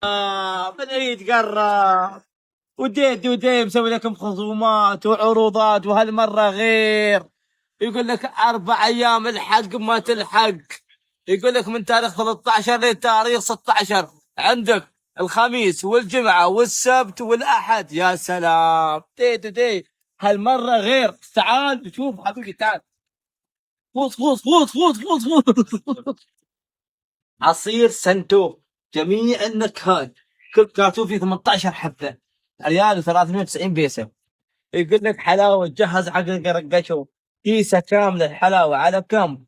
بالعيد قرب، ودي مسوي لكم خصومات وعروضات، وهالمرة غير. يقول لك 4 أيام الحق ما تلحق. يقول لك من تاريخ 13 لتاريخ 16 عندك الخميس والجمعة والسبت والأحد. يا سلام، دي هالمرة غير. تعال شوف حبيبي، تعال. فوت فوت فوت فوت فوت فوت. عصير سنتو جميع النكهات، كل كرتون فيه 18 حبة، ريال و390 بيسة. يقول لك حلاوة جهز عقلك رقشو، كيسة كاملة حلاوة على كم؟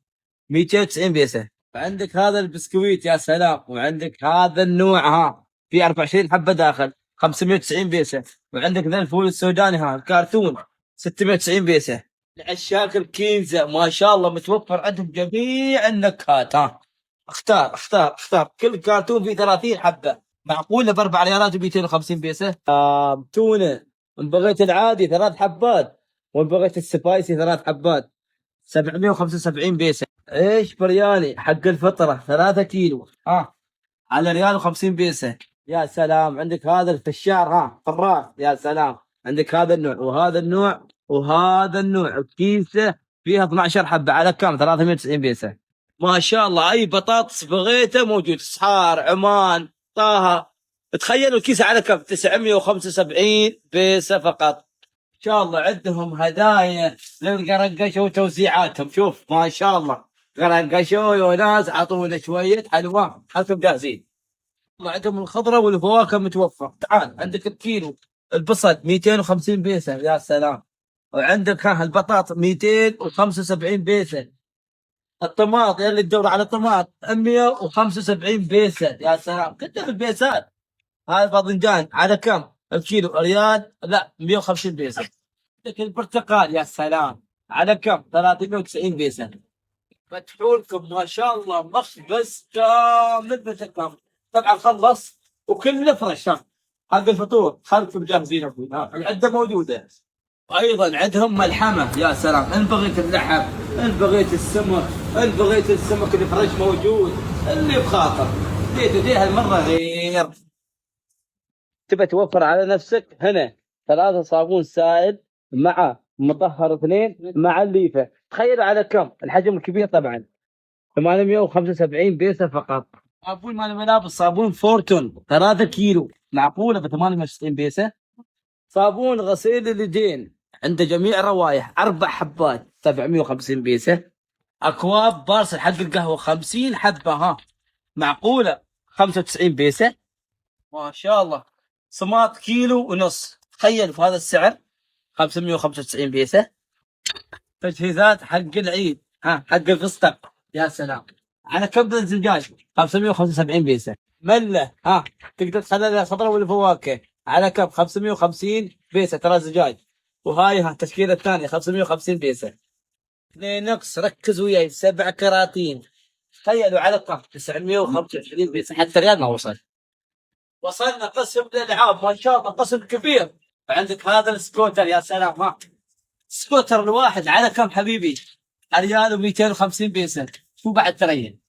290 بيسة. عندك هذا البسكويت يا سلام، وعندك هذا النوع في 24 حبة داخل 590 بيسة. وعندك ذا الفول السوداني الكرتون 690 بيسة. عشاق الكنزة ما شاء الله متوفر عندهم جميع النكهات. اختار كل كرتون فيه 30 حبة. معقولة ب4 ريالات و250 بيسة. تونة، ان بغيت العادي 3 حبات، وان بغيت السبايسي 3 حبات 775 بيسة. ايش بريالي حق الفطرة 3 كيلو على ريال و50 بيسة. يا سلام، عندك هذا الفشار فراس. يا سلام، عندك هذا النوع وهذا النوع وهذا النوع، الكيسة فيها 12 حبة على كم؟ 390 بيسة. ما شاء الله، اي بطاطس بغيته موجود، صحار، عمان، طه. تخيلوا الكيسة على كم؟ 975 بيسة فقط. ان شاء الله عندهم هدايا للقرنقشة وتوزيعاتهم. شوف ما شاء الله، قرنقشوا يا ناس، اعطونا شوية حلوى، خلكم جاهزين. عندهم الخضرة والفواكه متوفر. تعال، عندك الكيلو البصل 250 بيسة. يا سلام. وعندك البطاطا 275 بيسة. الطماط اللي تدور على طماط 175 بيسة. يا سلام، كلها البيسات. هذا الباذنجان على كم الكيلو؟ ريال، لا 150 بيسة. عندك البرتقال يا سلام، على كم؟ 390 بيسة. فتحوا لكم ما شاء الله مخبز كامل بالتكامل. طبعا خلص وكله فرش. حق الفطور خلكم جاهزين ابوي، العده موجوده. ايضا عندهم ملحمه. يا سلام، ان بغيت اللحم، ان بغيت السمك، ان بغيت السمك الفريش موجود، اللي بخاطر. دي هالمره غير. تبى توفر على نفسك هنا 3 صابون سائل مع مطهر 2 مع الليفه. تخيلوا على كم الحجم الكبير؟ طبعا 875 بيسة فقط. صابون مال الملابس، صابون فورتون 3 كيلو، معقولة ب 98 بيسة. صابون غسيل اليدين عنده جميع روائح 4 حبات 750 بيسة. أكواب بارسل حق القهوة 50 حبة معقولة 95 بيسة. ما شاء الله. صمات كيلو ونص، تخيل في هذا السعر 595 بيسة. تجهيزات حق العيد حق الفستق. يا سلام، على كم الزجاج 575 بيسة. ملة تقدر تخلي الخضرة والفواكه على كم؟ 550 بيسة ترى زجاج. وهاي التشكيلة الثانية 550 بيسة. 2 نقص، ركز وياي، 7 كراتين. تخيلوا على كم؟ 925 بيسة. حتى ريال ما وصل. وصلنا قسم الالعاب، ما شاء الله قسم كبير. عندك هذا السكوتر. يا سلام، سكوتر الواحد على كم حبيبي؟ ريال و250 بيسة. شو بعد ترين؟